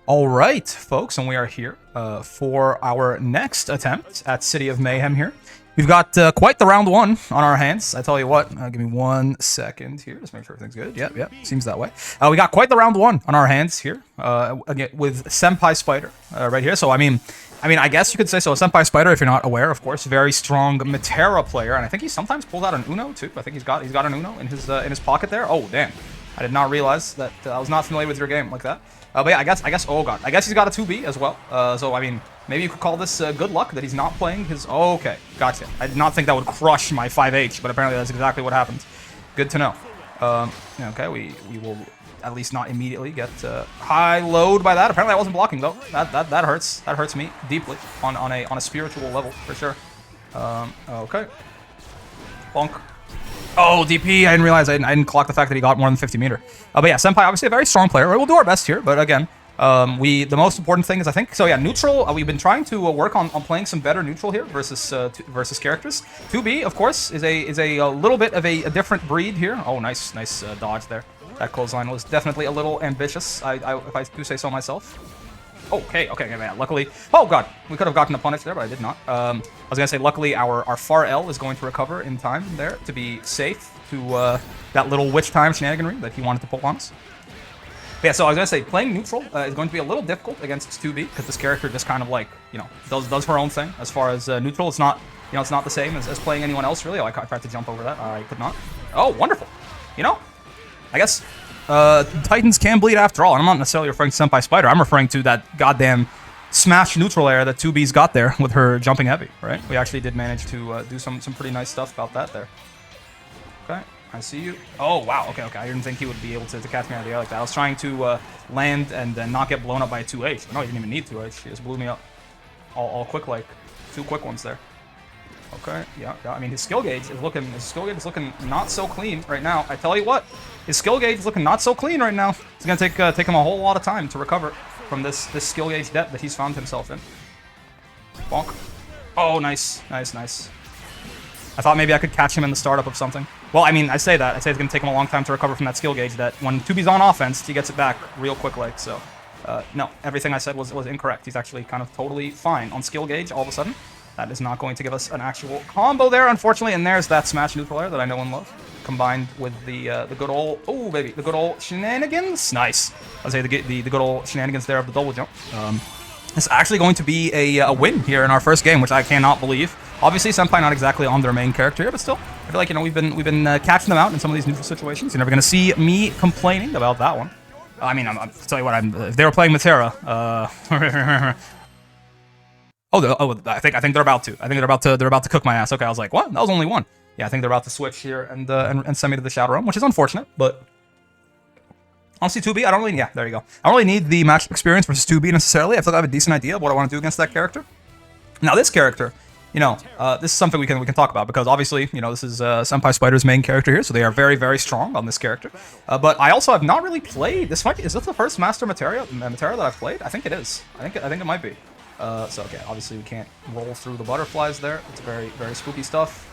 All right, folks, and we are here for our next attempt at City of Mayhem here. We've got quite the round one on our hands. I tell you what, give me 1 second here. Just make sure everything's good. Yep, seems that way. We got quite the round one on our hands here, again, with Senpai Spider right here. So, I mean, I guess you could say so. Senpai Spider, if you're not aware, of course, very strong Metera player, and I think he sometimes pulls out an Uno too. I think he's got an Uno in his pocket there. Oh, damn. I did not realize that. I was not familiar with your game like that. But yeah, I guess, oh god. I guess he's got a 2B as well. So, I mean, maybe you could call this good luck that he's not playing his... Oh, okay, gotcha. I did not think that would crush my 5H, but apparently that's exactly what happened. Good to know. Okay, we will at least not immediately get high load by that. Apparently I wasn't blocking, though. That hurts. That hurts me deeply on a spiritual level, for sure. Okay. Bonk. Oh, DP, I didn't realize, I didn't clock the fact that he got more than 50 meter. But yeah, Senpai, obviously a very strong player. We'll do our best here, but again, the most important thing is, I think, so yeah, neutral, we've been trying to work on playing some better neutral here versus characters. 2B, of course, is a little bit of a different breed here. Oh, nice dodge there. That clothesline was definitely a little ambitious, if I do say so myself. Okay, man. Luckily, oh god, we could have gotten a punish there, but I did not. I was gonna say, luckily, our far L is going to recover in time there to be safe to that little witch time shenaniganry that he wanted to pull on us. But yeah, so I was gonna say, playing neutral is going to be a little difficult against 2B because this character just kind of like, you know, does her own thing. As far as neutral, it's not, you know, it's not the same as playing anyone else really. Oh, I tried to jump over that. I could not. Oh, wonderful. You know, I guess. Titans can bleed after all, and I'm not necessarily referring to Senpai Spider. I'm referring to that goddamn smash neutral air that 2B's got there with her jumping heavy, right? We actually did manage to do some pretty nice stuff about that there. Okay, I see you. Oh, wow, okay. I didn't think he would be able to catch me out of the air like that. I was trying to land and then not get blown up by a 2H. No, he didn't even need 2H. He just blew me up all quick, like 2 quick ones there. Okay, yeah. I mean, his skill gauge is looking not so clean right now. I tell you what, his skill gauge is looking not so clean right now. It's gonna take him a whole lot of time to recover from this skill gauge debt that he's found himself in. Bonk. Oh, nice. I thought maybe I could catch him in the startup of something. Well, I mean, I say it's gonna take him a long time to recover from that skill gauge debt. When 2B's on offense, he gets it back real quick, like so. No, everything I said was incorrect. He's actually kind of totally fine on skill gauge all of a sudden. That is not going to give us an actual combo there, unfortunately, and there's that smash neutral air that I know and love, combined with the good old, oh baby, the good old shenanigans. Nice. I'll say the good old shenanigans there of the double jump. It's actually going to be a win here in our first game, which I cannot believe. Obviously, Senpai not exactly on their main character here, but still, I feel like, you know, we've been catching them out in some of these neutral situations. You're never gonna see me complaining about that one. I mean, I'll tell you what, if they were playing Metera, I think they're about to. I think they're about to cook my ass. Okay, I was like, what? That was only one. Yeah, I think they're about to switch here and send me to the Shadow Realm, which is unfortunate, but honestly, 2B, I don't really, yeah, there you go. I don't really need the match experience versus 2B necessarily. I feel like I have a decent idea of what I want to do against that character. Now, this character, you know, this is something we can talk about because obviously, you know, this is Senpai Spider's main character here, so they are very, very strong on this character. But I also have not really played this fight. Is this the first Master Metera that I've played? I think it is. I think it might be. So okay, obviously we can't roll through the butterflies there. It's very, very spooky stuff.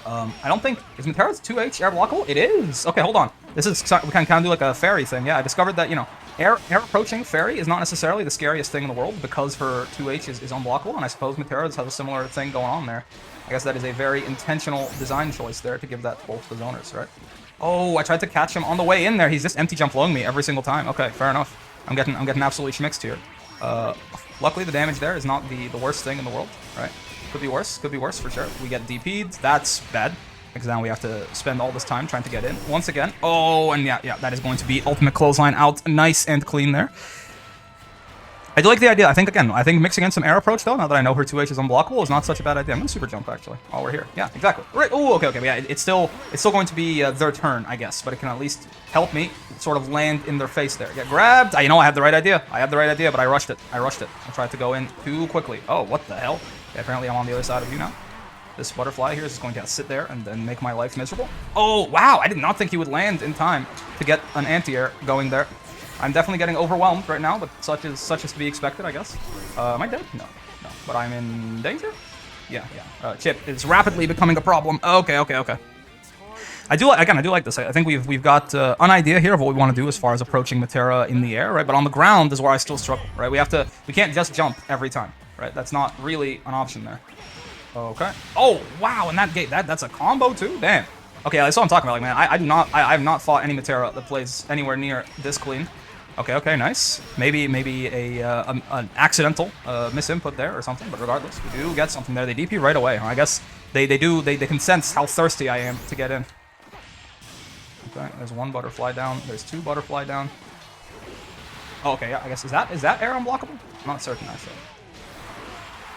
I don't think, is Metera's 2H air blockable? It is! Okay, hold on. This is, we can kind of do like a fairy thing. Yeah, I discovered that, you know, air approaching fairy is not necessarily the scariest thing in the world because her 2H is unblockable, and I suppose Metera's has a similar thing going on there. I guess that is a very intentional design choice there to give that to both the zoners, right? Oh, I tried to catch him on the way in there. He's just empty jump blowing me every single time. Okay, fair enough. I'm getting absolutely schmixed here. Luckily, the damage there is not the worst thing in the world, right? Could be worse for sure. We get DP'd, that's bad, because now we have to spend all this time trying to get in once again. Oh, and yeah, that is going to be ultimate clothesline out, nice and clean there. I do like the idea. I think mixing in some air approach though, now that I know her 2H is unblockable, is not such a bad idea. I'm gonna super jump actually while we're here. Yeah, exactly. Right. Oh, okay. But yeah, it's still going to be their turn, I guess, but it can at least help me sort of land in their face there. Get grabbed. You know, I had the right idea. But I rushed it. I tried to go in too quickly. Oh, what the hell? Yeah, apparently I'm on the other side of you now. This butterfly here is just going to sit there and then make my life miserable. Oh, wow. I did not think he would land in time to get an anti-air going there. I'm definitely getting overwhelmed right now, but such is to be expected, I guess. Am I dead? No. But I'm in danger? Yeah. Chip is rapidly becoming a problem. Okay. I do like this. I think we've got an idea here of what we want to do as far as approaching Metera in the air, right? But on the ground is where I still struggle, right? We can't just jump every time, right? That's not really an option there. Okay. Oh wow, and that's a combo too. Damn. Okay, that's what I'm talking about. Like, man, I have not fought any Metera that plays anywhere near this clean. Okay, nice. Maybe an accidental misinput there or something, but regardless, we do get something there. They DP right away. I guess they can sense how thirsty I am to get in. Okay, there's one butterfly down. There's two butterfly down. Oh, okay, yeah, I guess is that air unblockable? I'm not certain actually.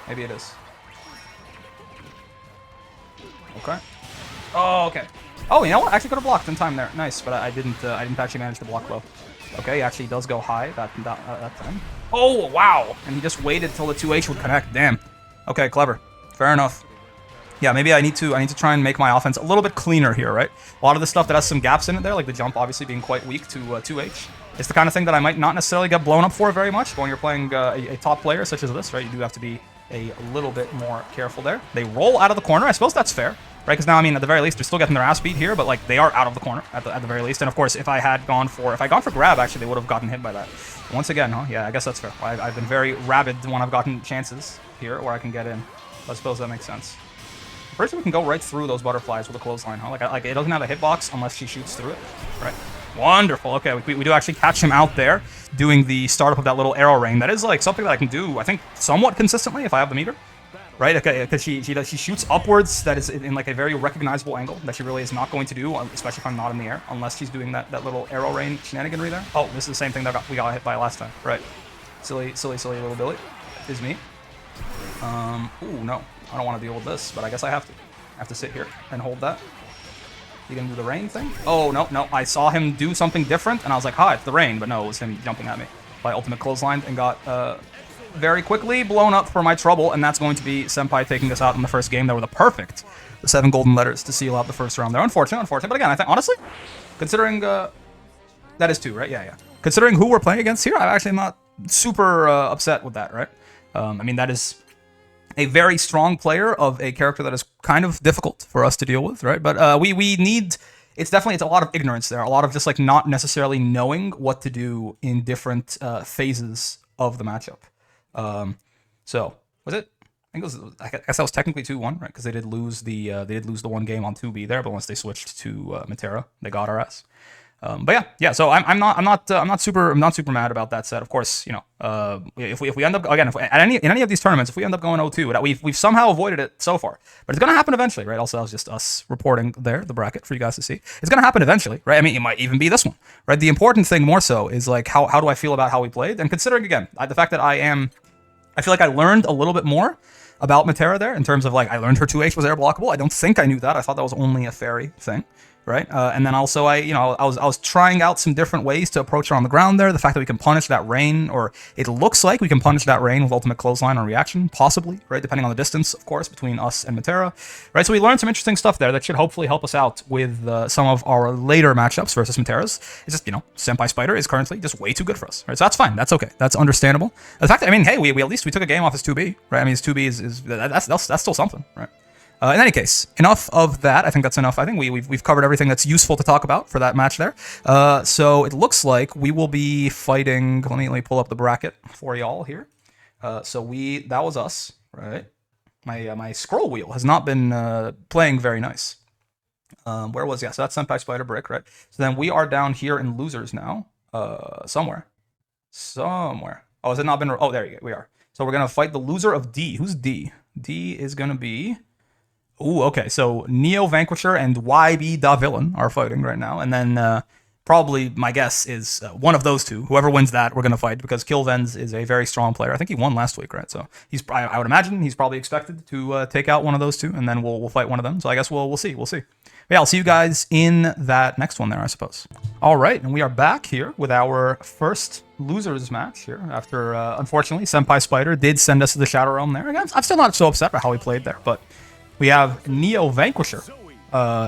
Maybe it is. Okay. Oh, okay. Oh, you know what? I actually could have blocked in time there. Nice, but I didn't actually manage to block low. Okay, he actually does go high that time. Oh, wow! And he just waited till the 2H would connect. Damn. Okay, clever. Fair enough. Yeah, maybe I need to try and make my offense a little bit cleaner here, right? A lot of the stuff that has some gaps in it there, like the jump obviously being quite weak to 2H. It's the kind of thing that I might not necessarily get blown up for very much. But when you're playing a top player such as this, right, you do have to be a little bit more careful there. They roll out of the corner. I suppose that's fair, right? Because now, I mean, at the very least, they're still getting their ass beat here, but like they are out of the corner at the very least. And of course, if I had gone for grab, actually, they would have gotten hit by that. Once again, huh? Yeah, I guess that's fair. I've been very rabid when I've gotten chances here where I can get in. I suppose that makes sense. First, we can go right through those butterflies with a clothesline, huh? Like it doesn't have a hitbox unless she shoots through it, right? Wonderful. Okay, we do actually catch him out there doing the startup of that little arrow rain. That is like something that I can do, I think, somewhat consistently if I have the meter, right? Okay, because she shoots upwards. That is in like a very recognizable angle that she really is not going to do, especially if I'm not in the air, unless she's doing that little arrow rain shenaniganry there. Oh, this is the same thing that we got hit by last time, right? Silly little Billy is me. Ooh, no, I don't want to deal with this, but I guess I have to. I have to sit here and hold that. You gonna do the rain thing? Oh, no. I saw him do something different, and I was like, hi, it's the rain. But no, it was him jumping at me by ultimate clothesline and got very quickly blown up for my trouble, and that's going to be Senpai taking us out in the first game there with the 7 golden letters to seal out the first round there. Unfortunate. But again, I think, honestly, considering... that is 2, right? Yeah. Considering who we're playing against here, I'm actually not super upset with that, right? I mean, that is a very strong player of a character that is kind of difficult for us to deal with, right? But we need... It's a lot of ignorance there. A lot of just, like, not necessarily knowing what to do in different phases of the matchup. So, was it? I guess that was technically 2-1, right? Because they did lose the one game on 2B there, but once they switched to Metera, they got our ass. But yeah. So I'm not super mad about that set. Of course, you know, if we end up again, in any of these tournaments, if we end up going 0-2, we've somehow avoided it so far. But it's gonna happen eventually, right? Also, that was just us reporting there, the bracket for you guys to see. It's gonna happen eventually, right? I mean, it might even be this one, right? The important thing more so is like how do I feel about how we played, and considering again the fact that I feel like I learned a little bit more about Metera there in terms of like I learned her 2H was air blockable. I don't think I knew that. I thought that was only a fairy thing. Right, and then also I was trying out some different ways to approach her on the ground there. The fact that we can punish that rain, or it looks like we can punish that rain with ultimate clothesline on reaction, possibly, right, depending on the distance, of course, between us and Metera. Right, so we learned some interesting stuff there that should hopefully help us out with some of our later matchups versus Metera's. It's just, you know, Senpai Spider is currently just way too good for us, right? So that's fine, that's okay, that's understandable. The fact that, I mean, hey, we at least we took a game off his 2B, right? I mean, his 2B that's still something, right? In any case, enough of that. I think that's enough. I think we've covered everything that's useful to talk about for that match there. So it looks like we will be fighting. Let me pull up the bracket for y'all here. So that was us, right? My scroll wheel has not been playing very nice. Where was So that's Senpai Spider Brick, right? So then we are down here in losers now. Somewhere. Oh, has it not been? Oh, there you go. We are. So we're gonna fight the loser of D. Who's D? D is gonna be. Ooh, okay, so Neo Vanquisher and YB Da Villain are fighting right now, and then probably my guess is one of those two. Whoever wins that, we're gonna fight because Killvens is a very strong player. I think he won last week, right? So I would imagine he's probably expected to take out one of those two, and then we'll fight one of them. So I guess we'll see. But yeah, I'll see you guys in that next one there, I suppose. All right, and we are back here with our first losers match here after unfortunately Senpai Spider did send us to the Shadow Realm there. Again, I'm still not so upset about how he played there, but. We have Neo Vanquisher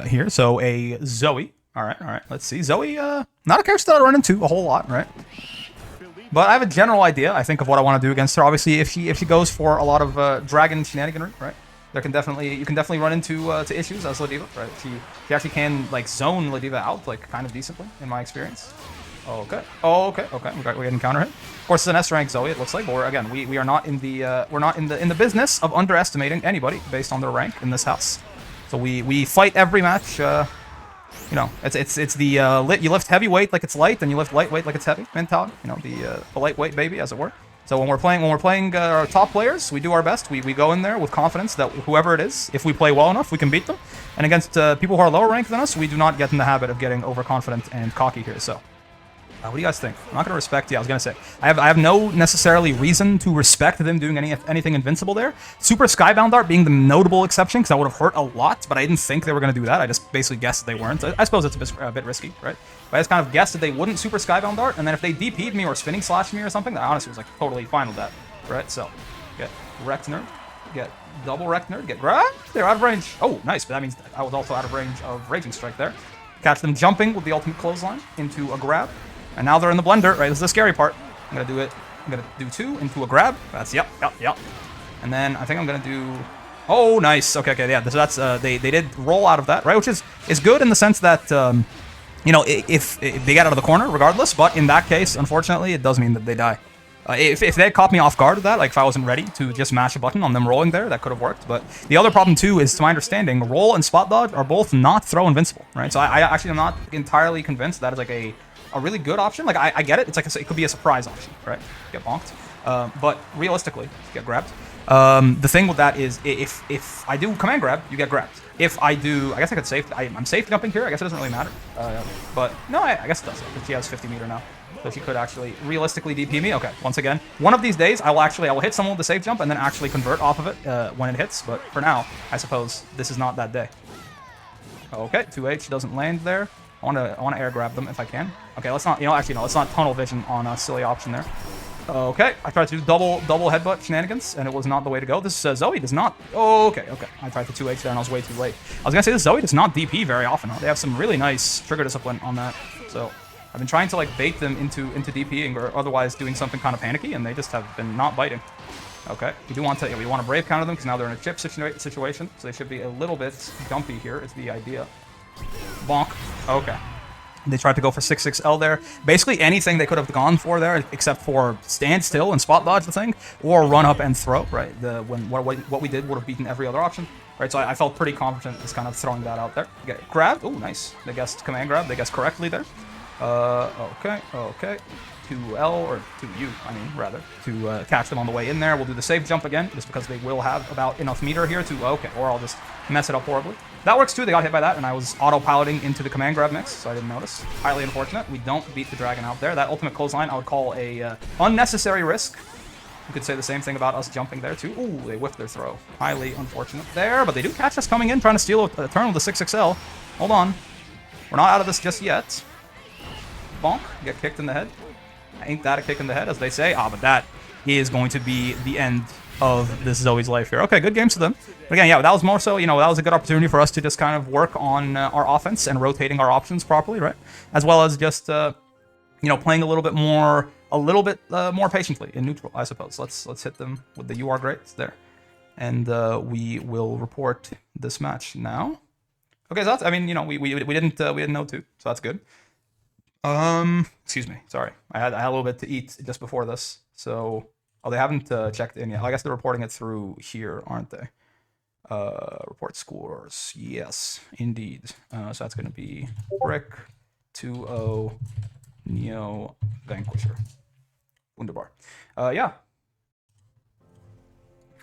here, so a Zoe. All right. Let's see. Zoe, not a character that I run into a whole lot, right? But I have a general idea, I think, of what I want to do against her. Obviously, if she goes for a lot of dragon shenaniganry, right? you can definitely run into to issues as Ladiva, right? She actually can like zone Ladiva out like kind of decently in my experience. Okay. Oh, okay. Okay. We're getting counter hit. Of course, it's an S rank Zoe. It looks like, but we are not in the business of underestimating anybody based on their rank in this house. So we fight every match. You know, it's the you lift heavyweight like it's light, and you lift lightweight like it's heavy mentality. You know, the lightweight baby, as it were. So when we're playing our top players, we do our best. We go in there with confidence that whoever it is, if we play well enough, we can beat them. And against people who are lower ranked than us, we do not get in the habit of getting overconfident and cocky here. So. What do you guys think? I'm not going to respect... Yeah, I was going to say. I have no necessarily reason to respect them doing anything invincible there. Super Skybound Art being the notable exception, because that would have hurt a lot, but I didn't think they were going to do that. I just basically guessed they weren't. I suppose it's a bit risky, right? But I just kind of guessed that they wouldn't Super Skybound Art, and then if they DP'd me or spinning slashed me or something, I honestly was like totally fine with that, right? So, get wrecked nerd, get double wrecked nerd, get grab. They're out of range. Oh, nice, but that means I was also out of range of Raging Strike there. Catch them jumping with the ultimate clothesline into a grab. And now they're in the blender, right? This is the scary part. I'm going to do it. I'm going to do 2 into a grab. That's, yep. And then I think I'm going to do... Oh, nice. Okay, yeah. That's they did roll out of that, right? Which is good in the sense that, you know, if they get out of the corner, regardless. But in that case, unfortunately, it does mean that they die. If they had caught me off guard with that, like if I wasn't ready to just mash a button on them rolling there, that could have worked. But the other problem, too, is, to my understanding, roll and spot dodge are both not throw invincible, right? So I actually am not entirely convinced that is like a really good option. Like, I get it. It's like it could be a surprise option, right? Get bonked. But realistically, get grabbed. The thing with that is, if I do command grab, you get grabbed. If I do, I guess I could safe. I'm safe jumping here. I guess it doesn't really matter. But no, I guess it does. She has 50 meter now, so she could actually realistically DP me. Okay, once again, one of these days I will hit someone with the safe jump and then actually convert off of it when it hits. But for now, I suppose this is not that day. Okay, 2H doesn't land there. I want to air grab them if I can. Okay, let's not. Actually, no. Let's not tunnel vision on a silly option there. Okay, I tried to do double headbutt shenanigans, and it was not the way to go. This Zoe does not... Oh, okay. I tried to 2H there, and I was way too late. I was going to say, this Zoe does not DP very often. They have some really nice trigger discipline on that. So I've been trying to like bait them into DPing or otherwise doing something kind of panicky, and they just have been not biting. Okay, we want to brave counter them, because now they're in a chip situation, so they should be a little bit jumpy here, is the idea. Bonk. Okay. They tried to go for 6-6L there. Basically anything they could have gone for there, except for stand still and spot dodge the thing, or run up and throw, right? What we did would have beaten every other option, right? So I felt pretty confident just kind of throwing that out there. Get grabbed. Oh, nice. They guessed command grab. They guessed correctly there. Okay. 2L, or 2U, I mean, rather, to catch them on the way in there. We'll do the safe jump again, just because they will have about enough meter here to... Okay, or I'll just mess it up horribly. That works too. They got hit by that, and I was auto-piloting into the command grab mix, so I didn't notice. Highly unfortunate. We don't beat the dragon out there. That ultimate clothesline I would call a unnecessary risk. You could say the same thing about us jumping there too. Ooh, they whiffed their throw. Highly unfortunate there, but they do catch us coming in, trying to steal a turn with the 6-6L. Hold on. We're not out of this just yet. Bonk. Get kicked in the head. Ain't that a kick in the head, as they say? But that is going to be the end of this Zoe's life here. Okay, good games to them. But again, yeah, that was more so, that was a good opportunity for us to just kind of work on our offense and rotating our options properly, right? As well as just, playing a little bit more patiently in neutral, I suppose. Let's hit them with the "You are great" there, and we will report this match now. Okay, so that's, we didn't know too, so that's good. Excuse me, sorry. I had a little bit to eat just before this, so... Oh, they haven't checked in yet. I guess they're reporting it through here, aren't they? Report scores. Yes, indeed. So that's going to be Brick, 2-0, Neo, Vanquisher. Wunderbar. Yeah.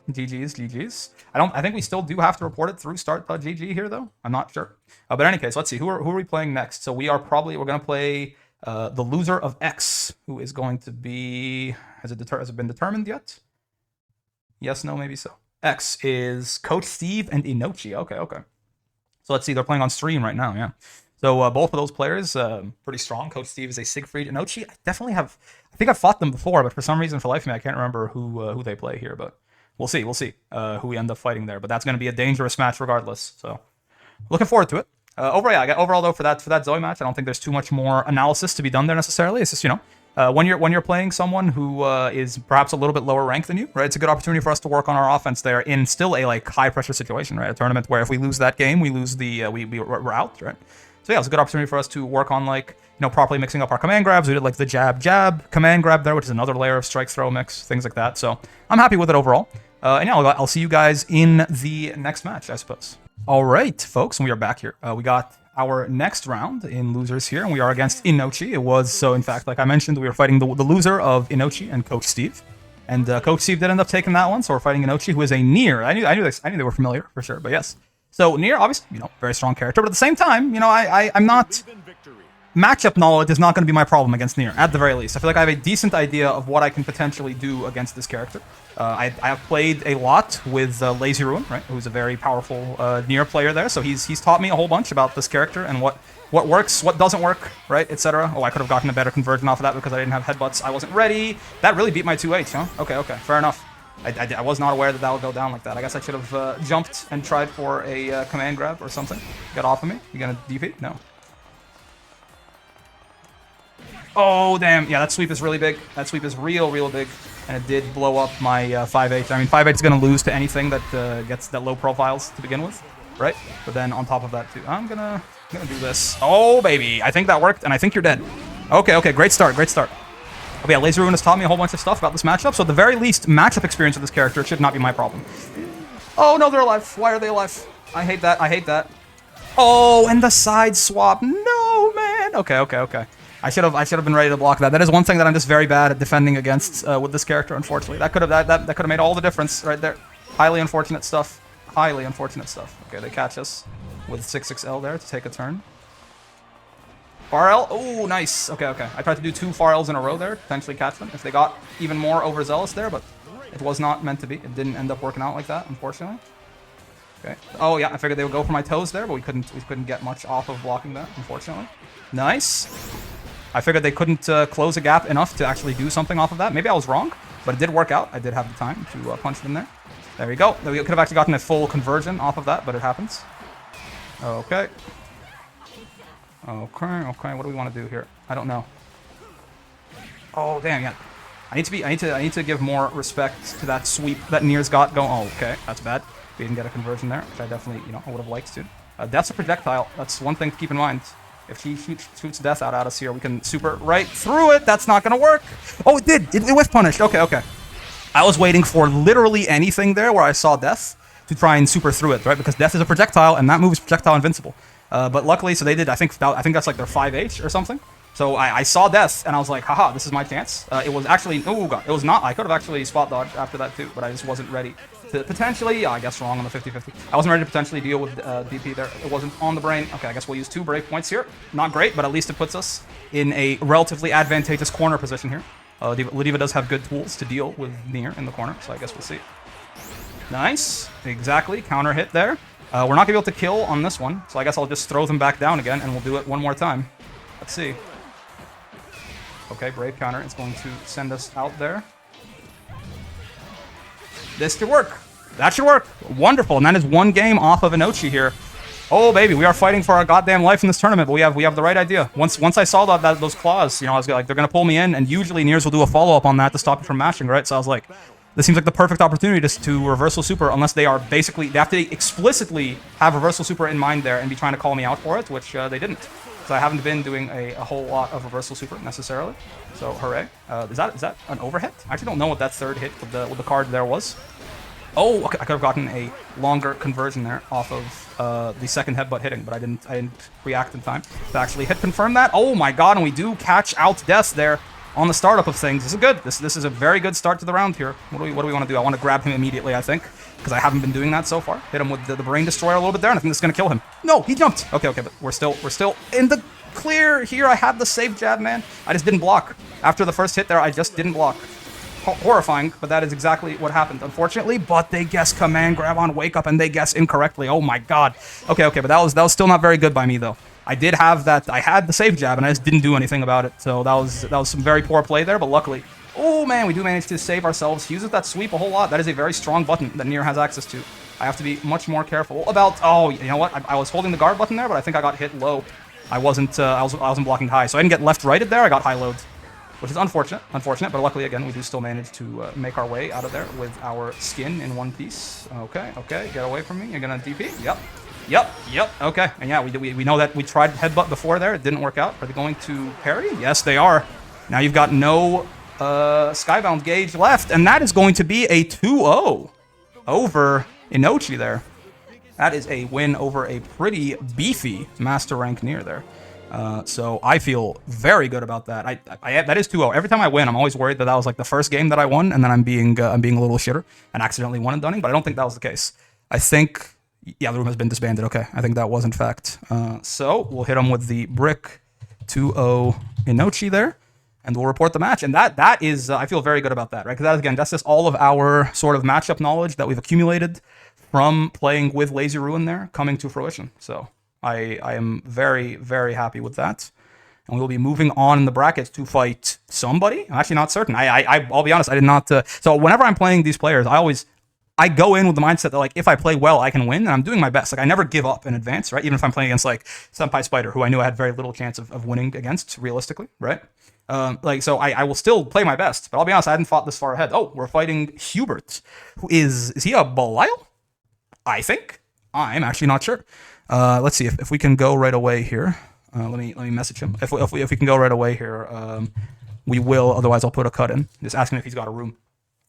GG's. I think we still do have to report it through start.gg here, though. I'm not sure. But in any case, let's see. Who are we playing next? So we're going to play the loser of X, who is going to be... Has it been determined yet? Yes, no, maybe so. X is Coach Steve and Inochi. Okay. So let's see. They're playing on stream right now, yeah. So both of those players, pretty strong. Coach Steve is a Siegfried. Inochi, I think I've fought them before, but for some reason, for life of me, I can't remember who they play here. But we'll see who we end up fighting there. But that's going to be a dangerous match regardless. So looking forward to it. Overall though, for that Zoe match, I don't think there's too much more analysis to be done there necessarily. It's just, When you're playing someone who is perhaps a little bit lower ranked than you, right? It's a good opportunity for us to work on our offense there in still a like high pressure situation, right? A tournament where if we lose that game, we lose the we're out, right? So yeah, it's a good opportunity for us to work on like properly mixing up our command grabs. We did like the jab command grab there, which is another layer of strike throw mix, things like that. So I'm happy with it overall. And yeah, I'll see you guys in the next match, I suppose. All right, folks, and we are back here. We got our next round in losers here, and we are against Inochi. It was, so in fact, like I mentioned, we were fighting the loser of Inochi and Coach Steve. And Coach Steve did end up taking that one, so we're fighting Inochi, who is a Nier. I knew they were familiar, for sure, but yes. So Nier, obviously, very strong character, but at the same time, I'm not... Matchup knowledge is not going to be my problem against Nier, at the very least. I feel like I have a decent idea of what I can potentially do against this character. I have played a lot with Lazy Ruin, right, who's a very powerful Nier player there, so he's taught me a whole bunch about this character and what works, what doesn't work, right, etc. Oh, I could have gotten a better conversion off of that because I didn't have headbutts. I wasn't ready. That really beat my 2H, huh? Okay, fair enough. I was not aware that would go down like that. I guess I should have jumped and tried for a command grab or something. Get off of me. You gonna DP? No. Oh, damn. Yeah, that sweep is really big. That sweep is real big. And it did blow up my 5H. I mean, 5H is going to lose to anything that gets that low profiles to begin with, right? But then on top of that, too, I'm gonna do this. Oh, baby. I think that worked, and I think you're dead. Okay. Great start. But yeah, Laser Ruin has taught me a whole bunch of stuff about this matchup, so at the very least, matchup experience with this character should not be my problem. Oh, no, they're alive. Why are they alive? I hate that. Oh, and the side swap. No, man. Okay. I should have been ready to block that. That is one thing that I'm just very bad at defending against with this character, unfortunately. That could have made all the difference right there. Highly unfortunate stuff. Okay, they catch us with 6-6L there to take a turn. Far L. Oh, nice. Okay. I tried to do 2 far Ls in a row there, potentially catch them if they got even more overzealous there, but it was not meant to be. It didn't end up working out like that, unfortunately. Okay. Oh yeah, I figured they would go for my toes there, but we couldn't get much off of blocking that, unfortunately. Nice. I figured they couldn't close a gap enough to actually do something off of that. Maybe I was wrong, but it did work out. I did have the time to punch them there. There we go. We could have actually gotten a full conversion off of that, but it happens. Okay. What do we want to do here? I don't know. Oh damn, yeah. I need to give more respect to that sweep that Nier's got going. Oh, okay, that's bad. We didn't get a conversion there, which I definitely, I would have liked to. Death's a projectile. That's one thing to keep in mind. If he shoots death out at us here, we can super right through it. That's not gonna work. Oh, it did. It whiff punished. Okay. I was waiting for literally anything there where I saw death to try and super through it, right? Because death is a projectile, and that move is projectile invincible. But luckily, so they did. I think that's like their 5H or something. So I saw death, and I was like, haha, this is my chance. It was actually, oh god, it was not. I could have actually spot dodged after that too, but I just wasn't ready to potentially, I guess wrong on the 50-50. I wasn't ready to potentially deal with DP there. It wasn't on the brain. Okay, I guess we'll use 2 brave points here. Not great, but at least it puts us in a relatively advantageous corner position here. Ladiva does have good tools to deal with Nier in the corner, so I guess we'll see. Nice. Exactly. Counter hit there. We're not going to be able to kill on this one, so I guess I'll just throw them back down again, and we'll do it one more time. Let's see. Okay, brave counter. It's going to send us out there. This should work. That should work. Wonderful. And that is 1 game off of Inochi here. Oh, baby, we are fighting for our goddamn life in this tournament, but we have the right idea. Once I saw those claws, I was like, they're going to pull me in, and usually Niers will do a follow-up on that to stop you from mashing, right? So I was like, this seems like the perfect opportunity to reversal super, unless they are basically, they have to explicitly have reversal super in mind there and be trying to call me out for it, which they didn't. So I haven't been doing a whole lot of reversal super necessarily. So hooray. Is that an overhit? I actually don't know what that 3rd hit with the card there was. Oh, okay. I could have gotten a longer conversion there off of the 2nd headbutt hitting, but I didn't react in time to actually hit confirm that. Oh my god, and we do catch out death there on the startup of things. This is good. This is a very good start to the round here. What do we want to do? I want to grab him immediately, I think, because I haven't been doing that so far. Hit him with the brain destroyer a little bit there, and I think this is going to kill him. No, he jumped. Okay, but we're still in the clear here. I had the safe jab, man. I just didn't block. After the first hit there, I just didn't block. Horrifying, but that is exactly what happened, unfortunately. But they guess command grab on wake up, and they guess incorrectly. Oh my god. Okay, but that was still not very good by me though. I did have that. I had the safe jab, and I just didn't do anything about it. So that was some very poor play there. But luckily, oh man, we do manage to save ourselves. He uses that sweep a whole lot. That is a very strong button that Nier has access to. I have to be much more careful about. Oh, you know what? I was holding the guard button there, but I think I got hit low. I wasn't blocking high, so I didn't get left-righted there. I got high loads, which is unfortunate, but luckily, again, we do still manage to make our way out of there with our skin in one piece. Okay, get away from me. You're gonna DP? Yep, okay. And yeah, we know that we tried headbutt before there. It didn't work out. Are they going to parry? Yes, they are. Now you've got no Skybound gauge left, and that is going to be a 2-0 over Inochi there. That is a win over a pretty beefy Master Rank Nier there. So I feel very good about that. That is 2-0. Every time I win, I'm always worried that was like the first game that I won, and then I'm being a little shitter and accidentally one and doneing. But I don't think that was the case. I think, yeah, the room has been disbanded. Okay, I think that was in fact. So we'll hit him with the brick 2-0 Inochi there, and we'll report the match. And that is, I feel very good about that, right? Because that, again, that's just all of our sort of matchup knowledge that we've accumulated from playing with Lazy Ruin there coming to fruition. So I am very, very happy with that. And we will be moving on in the brackets to fight somebody. I'm actually not certain. I'll be honest, I did not. So whenever I'm playing these players, I go in with the mindset that, like, if I play well, I can win, and I'm doing my best. Like, I never give up in advance, right? Even if I'm playing against, like, Senpai Spider, who I knew I had very little chance of winning against, realistically, right? So I will still play my best. But I'll be honest, I hadn't fought this far ahead. Oh, we're fighting Hubert, who is he a Belial? I think. I'm actually not sure. Let's see if we can go right away here. Let me message him. If we can go right away here, we will. Otherwise, I'll put a cut in. Just asking if he's got a room.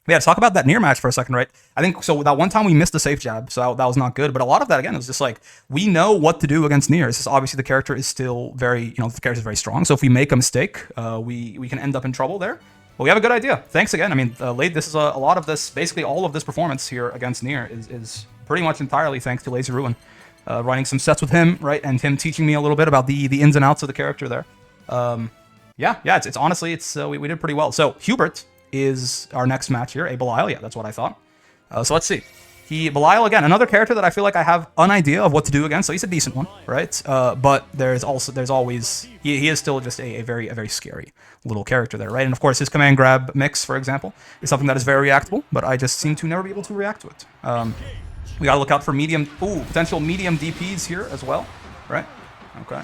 But yeah, let's talk about that Nier match for a second, right? I think so. That one time we missed the safe jab, so that was not good. But a lot of that, again, was just like, we know what to do against Nier. It's just obviously the character is still very, the character is very strong. So if we make a mistake, we can end up in trouble there. But we have a good idea. Thanks again. I mean, this is a lot of this, basically all of this performance here against Nier is pretty much entirely thanks to Lazy Ruin. Running some sets with him, right, and him teaching me a little bit about the ins and outs of the character there. It's honestly, we did pretty well. So Hubert is our next match here, a Belial. Yeah, that's what I thought. So let's see. Belial, again, another character that I feel like I have an idea of what to do against. So he's a decent one, right? But there's always he is still just a very scary little character there, right? And of course, his command grab mix, for example, is something that is very reactable, but I just seem to never be able to react to it. We gotta look out for potential medium DPs here as well, right? Okay.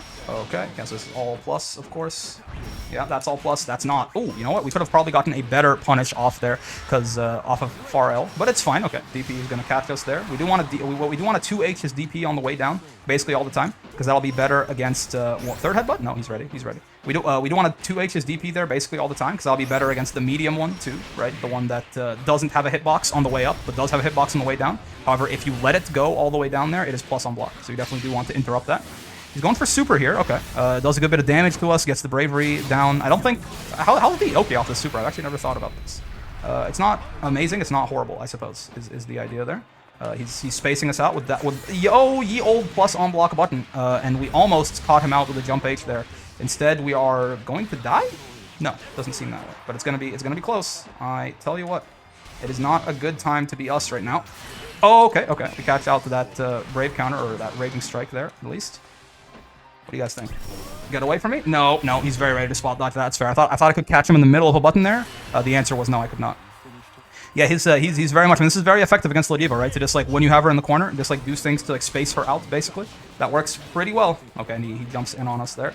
Guess this is all plus, of course. Yeah, that's all plus. That's not. Oh, you know what? We could have probably gotten a better punish off there, because off of far L, but it's fine. Okay, DP is gonna catch us there. We do want to we do want to 2H his DP on the way down, basically all the time, because that'll be better against third headbutt. No, he's ready. We do want to 2H his DP there basically all the time, because that'll be better against the medium one too, right? The one that doesn't have a hitbox on the way up, but does have a hitbox on the way down. However, if you let it go all the way down there, it is plus on block. So you definitely do want to interrupt that. He's going for super here. Okay. Does a good bit of damage to us. Gets the bravery down. I don't think... How did he okay off this super? I've actually never thought about this. It's not amazing. It's not horrible, I suppose, is the idea there. He's spacing us out with that... ye old plus on block button. And we almost caught him out with a jump H there. Instead, we are going to die? No, doesn't seem that way. But it's gonna be close. I tell you what. It is not a good time to be us right now. Oh, okay. We catch out to that brave counter, or that raging strike there, at least. What do you guys think? Get away from me? No, he's very ready to spot dodge. That's fair. I thought I could catch him in the middle of a button there. The answer was no, I could not. Yeah, he's very much, and this is very effective against Lodiva, right? To just, like, when you have her in the corner, just, like, do things to, like, space her out, basically. That works pretty well. Okay, and he jumps in on us there.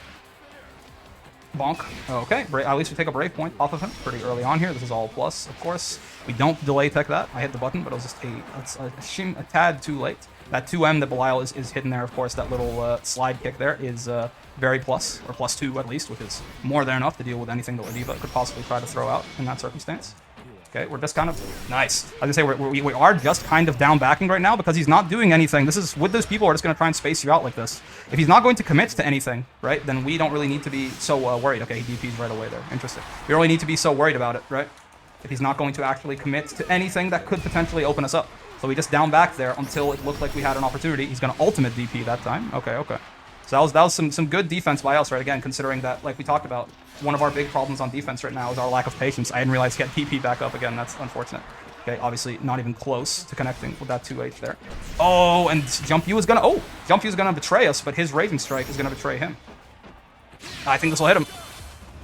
Bonk. Okay, at least we take a brave point off of him pretty early on here. This is all plus, of course. We don't delay tech that. I hit the button, but it was just a tad too late. That 2M that Belial is hidden there, of course. That little slide kick there is very plus, or plus 2 at least, which is more than enough to deal with anything that Lodiva could possibly try to throw out in that circumstance. Okay, we're just kind of... Nice. I was going to say, we are just kind of down backing right now because he's not doing anything. This is... With those people, we're just going to try and space you out like this. If he's not going to commit to anything, right, then we don't really need to be so worried. Okay, he DPs right away there. Interesting. We don't really need to be so worried about it, right? If he's not going to actually commit to anything that could potentially open us up. So we just down back there until it looked like we had an opportunity. He's going to ultimate DP that time. Okay. So that was some good defense by us, right? Again, considering that, like we talked about, one of our big problems on defense right now is our lack of patience. I didn't realize he had DP back up again. That's unfortunate. Okay, obviously not even close to connecting with that 2H there. Oh, and Jump U is going to... Oh, Jump U is going to betray us, but his Raving Strike is going to betray him. I think this will hit him.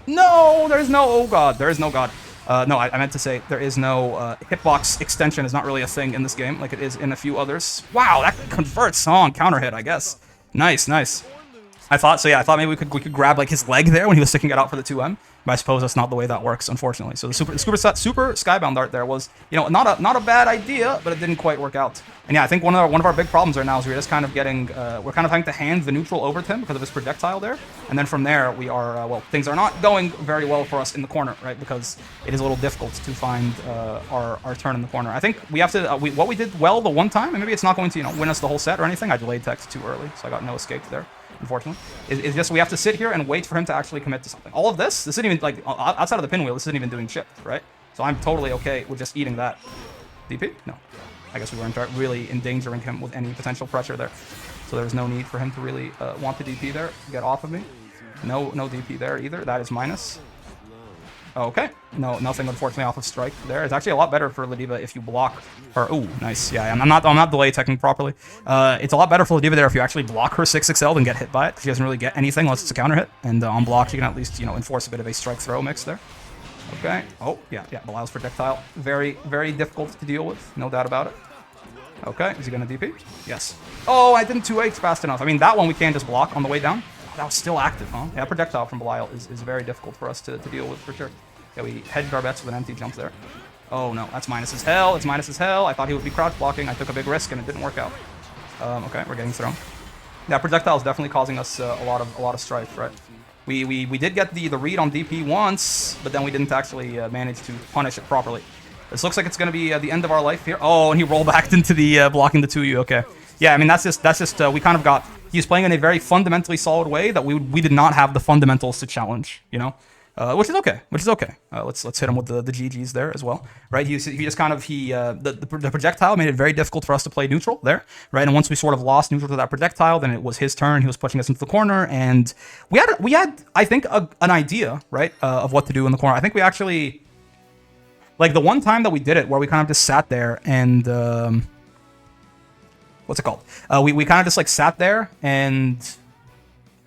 No, there's no... Oh, God. There is no God. No, I meant to say there is no hitbox extension is not really a thing in this game like it is in a few others. Wow, that converts on counter hit, I guess. Nice. I thought so. Yeah, I thought maybe we could grab like his leg there when he was sticking it out for the 2M. But I suppose that's not the way that works, unfortunately. So the super skybound art there was, you know, not a bad idea, but it didn't quite work out. And yeah, I think one of our big problems right now is we're just kind of getting we're kind of having to hand the neutral over to him because of his projectile there, and then from there we are well, things are not going very well for us in the corner, right? Because it is a little difficult to find our turn in the corner. I think we have to what we did well the one time, and maybe it's not going to, you know, win us the whole set or anything. I delayed text too early, so I got no escape there. Unfortunately, it's just we have to sit here and wait for him to actually commit to something. All of this isn't even, like, outside of the pinwheel, this isn't even doing shit, right? So I'm totally okay with just eating that. DP? No. I guess we weren't really endangering him with any potential pressure there. So there's no need for him to really want to DP there. Get off of me. No DP there either. That is minus. Okay. No, nothing unfortunately off of strike there. It's actually a lot better for Ladiva if you block her. Ooh, nice. Yeah, I'm not delay teching properly. It's a lot better for Ladiva there if you actually block her 6XL than get hit by it. She doesn't really get anything unless it's a counter hit. And on block, she can at least, you know, enforce a bit of a strike throw mix there. Okay. Oh, yeah. Belial's projectile. Very, very difficult to deal with. No doubt about it. Okay. Is he going to DP? Yes. Oh, I didn't 2H fast enough. I mean, that one we can just block on the way down. That was still active, huh? Yeah, projectile from Belial is very difficult for us to deal with for sure. Yeah, we hedged our bets with an empty jump there. Oh no, that's minus as hell. It's minus as hell. I thought he would be crouch blocking. I took a big risk and it didn't work out. Okay, we're getting thrown. Yeah, projectile is definitely causing us a lot of strife, right? We did get the read on DP once, but then we didn't actually manage to punish it properly. This looks like it's going to be the end of our life here. Oh, and he roll backed into the blocking the 2U. Okay. Yeah, I mean that's just we kind of got. He's playing in a very fundamentally solid way that we did not have the fundamentals to challenge, you know, which is okay. Let's hit him with the GGs there as well, right? He just kind of the projectile made it very difficult for us to play neutral there, right? And once we sort of lost neutral to that projectile, then it was his turn. He was pushing us into the corner, and we had I think an idea, right, of what to do in the corner. I think we actually, like the one time that we did it where we kind of just sat there and. What's it called? We kind of just like sat there and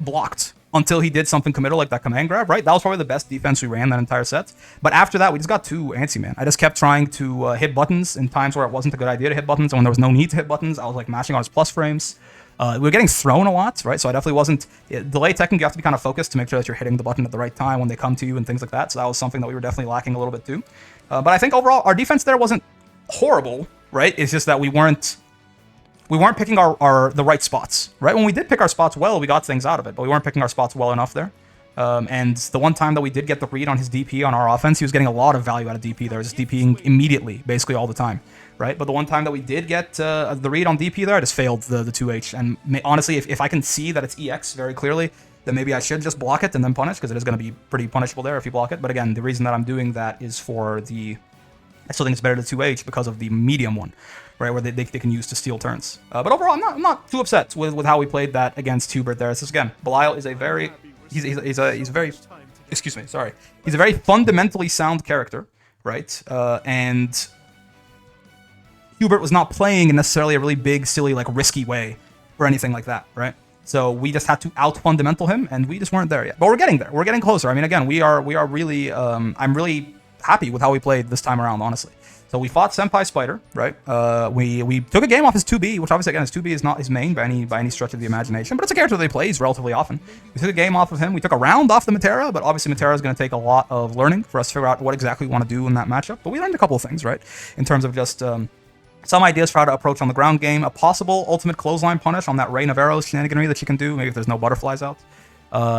blocked until he did something committal like that command grab, right? That was probably the best defense we ran that entire set. But after that, we just got too antsy, man. I just kept trying to hit buttons in times where it wasn't a good idea to hit buttons, and when there was no need to hit buttons, I was like mashing on his plus frames. We were getting thrown a lot, right? So I definitely wasn't... Delay teching, you have to be kind of focused to make sure that you're hitting the button at the right time when they come to you and things like that. So that was something that we were definitely lacking a little bit too. But I think overall, our defense there wasn't horrible, right? It's just that we weren't picking the right spots, right? When we did pick our spots well, we got things out of it, but we weren't picking our spots well enough there. And the one time that we did get the read on his DP on our offense, he was getting a lot of value out of DP there, just DPing immediately, basically all the time, right? But the one time that we did get the read on DP there, I just failed the 2H. And honestly, if I can see that it's EX very clearly, then maybe I should just block it and then punish, because it is going to be pretty punishable there if you block it. But again, the reason that I'm doing that is for the... I still think it's better to 2H because of the medium one, right, where they can use to steal turns. But overall, I'm not too upset with how we played that against Hubert there. It's just, again, Belial is a very... He's a very... Excuse me, sorry. He's a very fundamentally sound character, right? And Hubert was not playing in necessarily a really big, silly, like, risky way or anything like that, right? So we just had to out-fundamental him, and we just weren't there yet. But we're getting there. We're getting closer. I mean, again, we are really... I'm really happy with how we played this time around, honestly. So we fought Senpai Spider, right? We took a game off his 2B, which obviously, again, his 2B is not his main by any stretch of the imagination, but it's a character that he plays relatively often. We took a game off of him. We took a round off the Metera, but obviously Metera is going to take a lot of learning for us to figure out what exactly we want to do in that matchup. But we learned a couple of things, right? In terms of just some ideas for how to approach on the ground game, a possible ultimate clothesline punish on that rain of arrows shenaniganry that you can do, maybe if there's no butterflies out.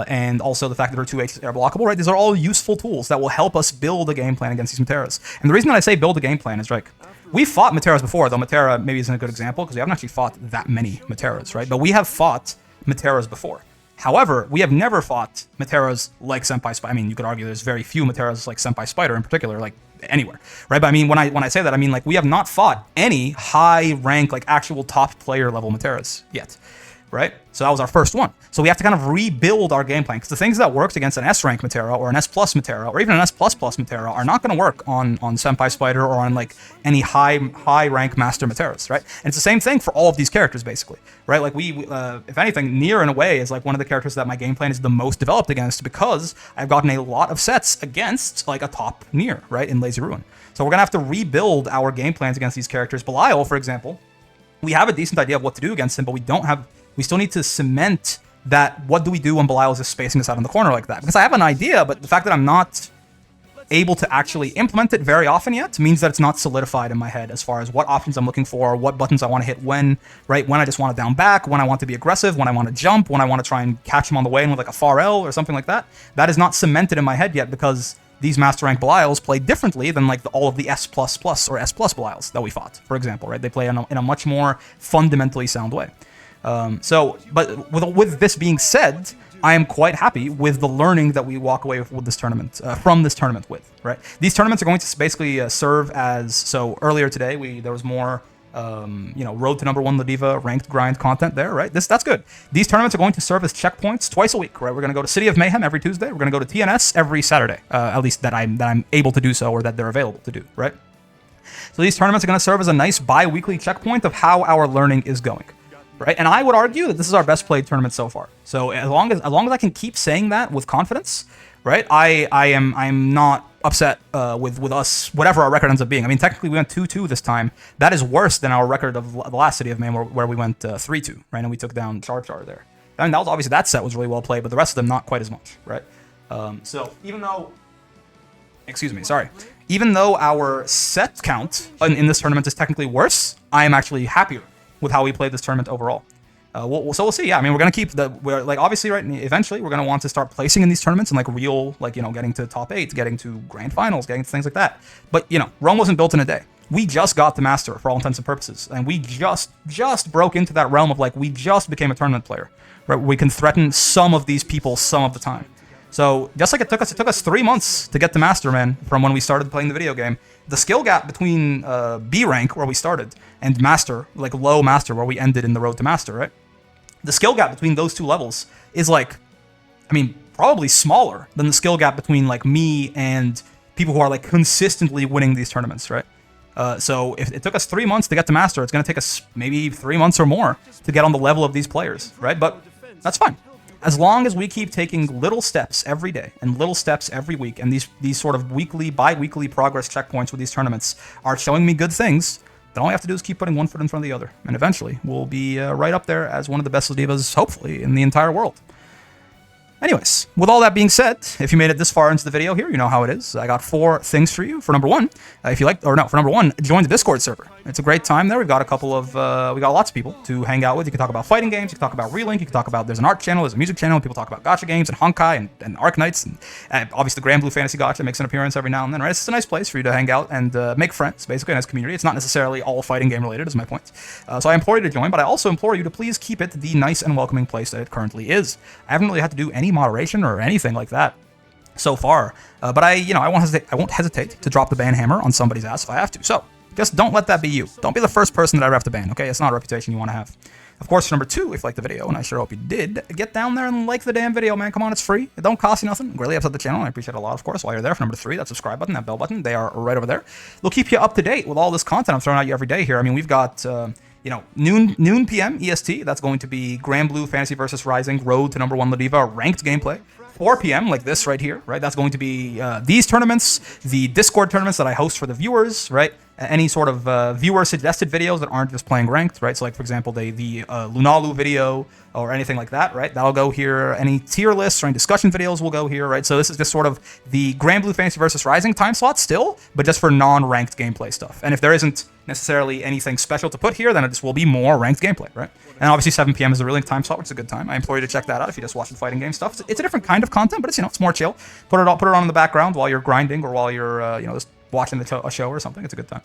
And also the fact that her 2H is air blockable, right? These are all useful tools that will help us build a game plan against these Meteras. And the reason that I say build a game plan is, like, we've fought Meteras before, though Metera maybe isn't a good example because we haven't actually fought that many Meteras, right? But we have fought Meteras before. However, we have never fought Meteras like Senpai Spider. I mean, you could argue there's very few Meteras like Senpai Spider in particular, like anywhere, right? But I mean, when I say that, I mean, like, we have not fought any high rank, like actual top player level Meteras yet. Right? So that was our first one. So we have to kind of rebuild our game plan, because the things that worked against an S-rank Metera or an S+ Metera or even an S++ Metera are not going to work on Senpai Spider or on like any high rank Master Meteras, right? And it's the same thing for all of these characters, basically, right? Like if anything, Nier in a way is like one of the characters that my game plan is the most developed against, because I've gotten a lot of sets against like a top Nier, right, in Lazy Ruin. So we're going to have to rebuild our game plans against these characters. Belial, for example, we have a decent idea of what to do against him, but we still need to cement that what do we do when Belial is just spacing us out in the corner like that? Because I have an idea, but the fact that I'm not able to actually implement it very often yet means that it's not solidified in my head as far as what options I'm looking for, what buttons I want to hit when, right? When I just want to down back, when I want to be aggressive, when I want to jump, when I want to try and catch him on the way in with like a far L or something like that. That is not cemented in my head yet because these Master Rank Belials play differently than like all of the S++ or S+ Belials that we fought, for example, right? They play in a much more fundamentally sound way. But with this being said, I am quite happy with the learning that we walk away with this tournament, from this tournament with, right? These tournaments are going to basically serve as, so earlier today, there was more, road to number 1 Ladiva ranked grind content there, right? That's good. These tournaments are going to serve as checkpoints twice a week, right? We're going to go to City of Mayhem every Tuesday. We're going to go to TNS every Saturday, at least that I'm able to do so, or that they're available to do, right? So these tournaments are going to serve as a nice bi-weekly checkpoint of how our learning is going. Right, and I would argue that this is our best played tournament so far. So as long as I can keep saying that with confidence, right, I'm not upset with us, whatever our record ends up being. I mean, technically we went 2-2 this time. That is worse than our record of the last City of Mayhem where we went 3-2, right, and we took down Char there. I mean, that was obviously, that set was really well played, but the rest of them not quite as much, right? So even though, even though our set count in this tournament is technically worse, I am actually happier with how we played this tournament overall. So we'll see. Yeah, I mean, we're gonna keep obviously, right, eventually we're gonna want to start placing in these tournaments and getting to top 8, getting to grand finals, getting to things like that. But Rome wasn't built in a day. We just got to master for all intents and purposes, and we just broke into that realm of we just became a tournament player, right? We can threaten some of these people some of the time. So just like it took us 3 months to get to Master, man, from when we started playing the video game. The skill gap between B rank, where we started, and Master, low Master, where we ended in the road to Master, right? The skill gap between those two levels is probably smaller than the skill gap between me and people who are consistently winning these tournaments, right? So if it took us 3 months to get to Master, it's going to take us maybe 3 months or more to get on the level of these players, right? But that's fine. As long as we keep taking little steps every day and little steps every week, and these sort of weekly, bi-weekly progress checkpoints with these tournaments are showing me good things, then all I have to do is keep putting one foot in front of the other. And eventually, we'll be right up there as one of the best Ladivas, hopefully, in the entire world. Anyways, with all that being said, if you made it this far into the video here, you know how it is. I got 4 things for you. For number 1, for number 1, join the Discord server. It's a great time there. We've got we got lots of people to hang out with. You can talk about fighting games, you can talk about Relink, you can talk about, there's an art channel, there's a music channel, people talk about gacha games and Honkai and Arknights, and obviously the Granblue Fantasy Gacha makes an appearance every now and then, right? It's a nice place for you to hang out and make friends, basically, a nice community. It's not necessarily all fighting game related, is my point. So I implore you to join, but I also implore you to please keep it the nice and welcoming place that it currently is. I haven't really had to do any moderation or anything like that so far, but I won't hesitate to drop the ban hammer on somebody's ass if I have to. So just don't let that be you. Don't be the first person that I ever have to ban, okay? It's not a reputation you want to have. Of course, number 2, if you liked the video, and I sure hope you did, get down there and like the damn video, man. Come on, it's free. It don't cost you nothing. It really helps out the channel, and I appreciate it a lot, of course. While you're there, for number 3, that subscribe button, that bell button, they are right over there. They'll keep you up to date with all this content I'm throwing at you every day here. I mean, we've got noon PM EST. That's going to be Granblue Fantasy vs Rising Road to number 1 Ladiva ranked gameplay. 4 p.m. like this right here, right? That's going to be these tournaments, the Discord tournaments that I host for the viewers, right? Any sort of viewer-suggested videos that aren't just playing ranked, right? So, like, for example, the Lunalu video or anything like that, right? That'll go here. Any tier lists or any discussion videos will go here, right? So this is just sort of the Granblue Fantasy vs Rising time slot still, but just for non-ranked gameplay stuff. And if there isn't necessarily anything special to put here, then it just will be more ranked gameplay, right? And obviously 7 p.m. is the Relink time slot, which is a good time. I implore you to check that out if you just watch the fighting game stuff. It's a different kind of content, but it's more chill. Put it on in the background while you're grinding or while you're just watching a show or something. It's a good time.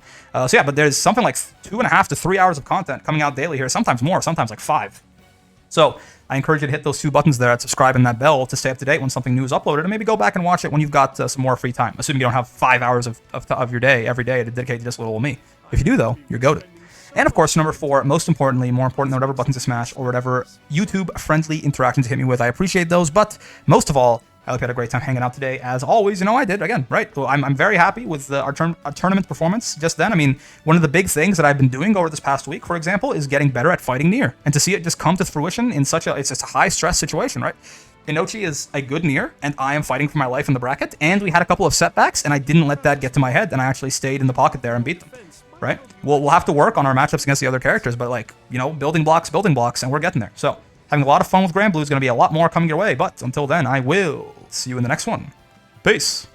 So yeah, but there's something like 2.5 to 3 hours of content coming out daily here. Sometimes more, sometimes like 5. So I encourage you to hit those 2 buttons there, subscribe and that bell to stay up to date when something new is uploaded, and maybe go back and watch it when you've got some more free time. Assuming you don't have 5 hours of your day every day to dedicate to just little old me. If you do though, you're goated. And of course, number 4, more important than whatever buttons to smash or whatever YouTube-friendly interactions to hit me with. I appreciate those, but most of all, I hope you had a great time hanging out today. As always, I did, again, right? So I'm very happy with our tournament performance just then. I mean, one of the big things that I've been doing over this past week, for example, is getting better at fighting Nier. And to see it just come to fruition in it's a high-stress situation, right? Inochi is a good Nier, and I am fighting for my life in the bracket, and we had a couple of setbacks, and I didn't let that get to my head, and I actually stayed in the pocket there and beat them. Right? We'll have to work on our matchups against the other characters, but building blocks, and we're getting there. So having a lot of fun with Granblue. Is going to be a lot more coming your way. But until then, I will see you in the next one. Peace.